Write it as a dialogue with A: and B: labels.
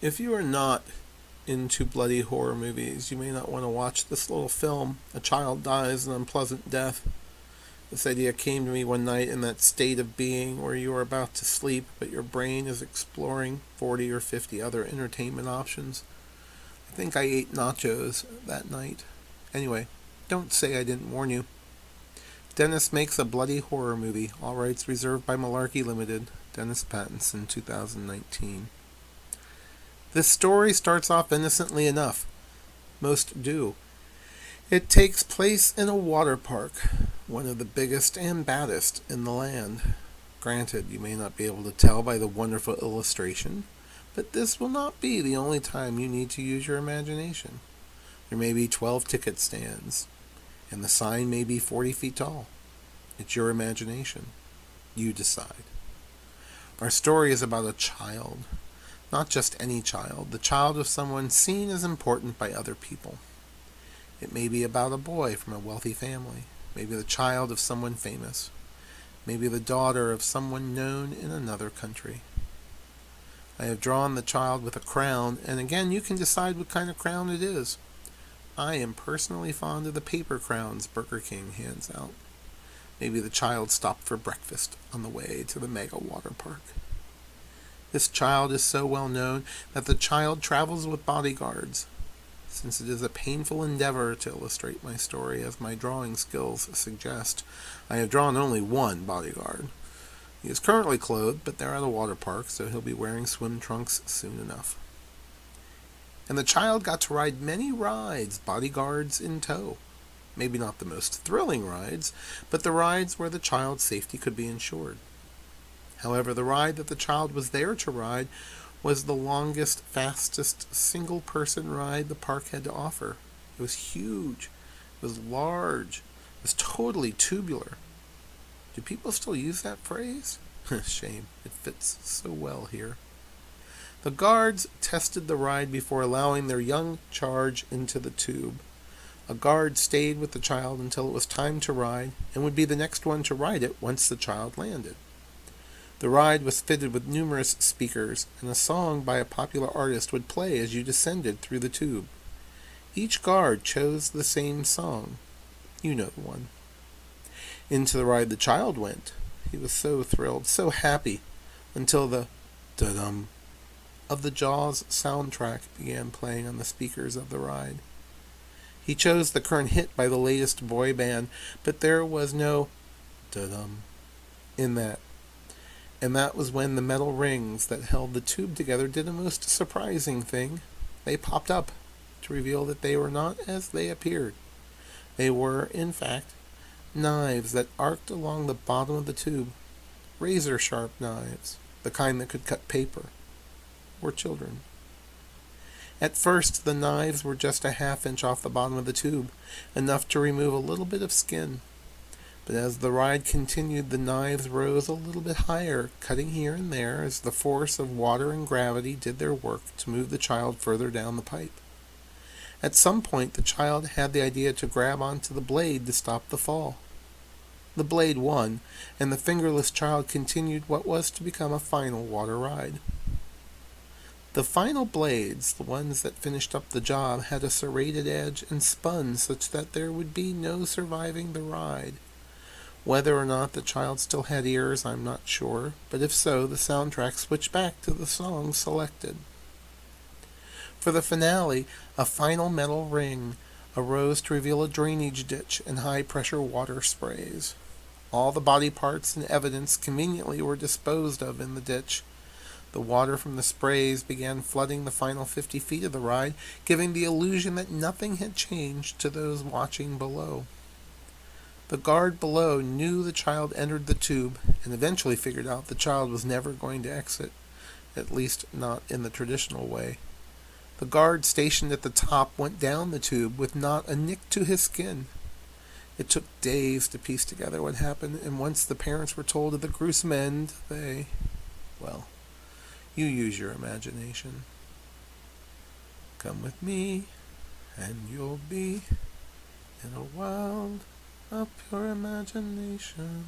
A: If you are not into bloody horror movies, you may not want to watch this little film. A child dies an unpleasant death. This idea came to me one night in that state of being where you are about to sleep, but your brain is exploring 40 or 50 other entertainment options. I think I ate nachos that night. Anyway, don't say I didn't warn you. Dennis makes a bloody horror movie. All rights reserved by Malarkey Limited. Dennis Pattinson, 2019. This story starts off innocently enough. Most do. It takes place in a water park, one of the biggest and baddest in the land. Granted, you may not be able to tell by the wonderful illustration, but this will not be the only time you need to use your imagination. There may be 12 ticket stands, and the sign may be 40 feet tall. It's your imagination. You decide. Our story is about a child. Not just any child, the child of someone seen as important by other people. It may be about a boy from a wealthy family, maybe the child of someone famous, maybe the daughter of someone known in another country. I have drawn the child with a crown, and again you can decide what kind of crown it is. I am personally fond of the paper crowns Burger King hands out. Maybe the child stopped for breakfast on the way to the mega water park. This child is so well known that the child travels with bodyguards. Since it is a painful endeavor to illustrate my story as my drawing skills suggest, I have drawn only one bodyguard. He is currently clothed, but they're at a water park, so he'll be wearing swim trunks soon enough. And the child got to ride many rides, bodyguards in tow. Maybe not the most thrilling rides, but the rides where the child's safety could be ensured. However, the ride that the child was there to ride was the longest, fastest, single-person ride the park had to offer. It was huge. It was large. It was totally tubular. Do people still use that phrase? Shame. It fits so well here. The guards tested the ride before allowing their young charge into the tube. A guard stayed with the child until it was time to ride and would be the next one to ride it once the child landed. The ride was fitted with numerous speakers, and a song by a popular artist would play as you descended through the tube. Each guard chose the same song. You know the one. Into the ride the child went. He was so thrilled, so happy, until the da-dum of the Jaws soundtrack began playing on the speakers of the ride. He chose the current hit by the latest boy band, but there was no da-dum in that. And that was when the metal rings that held the tube together did a most surprising thing. They popped up to reveal that they were not as they appeared. They were, in fact, knives that arced along the bottom of the tube. Razor-sharp knives, the kind that could cut paper. Or children. At first, the knives were just a half-inch off the bottom of the tube, enough to remove a little bit of skin. But as the ride continued, the knives rose a little bit higher, cutting here and there as the force of water and gravity did their work to move the child further down the pipe. At some point, the child had the idea to grab onto the blade to stop the fall. The blade won, and the fingerless child continued what was to become a final water ride. The final blades, the ones that finished up the job, had a serrated edge and spun such that there would be no surviving the ride. Whether or not the child still had ears, I'm not sure, but if so, the soundtrack switched back to the song selected. For the finale, a final metal ring arose to reveal a drainage ditch and high-pressure water sprays. All the body parts and evidence conveniently were disposed of in the ditch. The water from the sprays began flooding the final 50 feet of the ride, giving the illusion that nothing had changed to those watching below. The guard below knew the child entered the tube and eventually figured out the child was never going to exit, at least not in the traditional way. The guard stationed at the top went down the tube with not a nick to his skin. It took days to piece together what happened, and once the parents were told of the gruesome end, well, you use your imagination. Come with me, and you'll be in a world of pure imagination.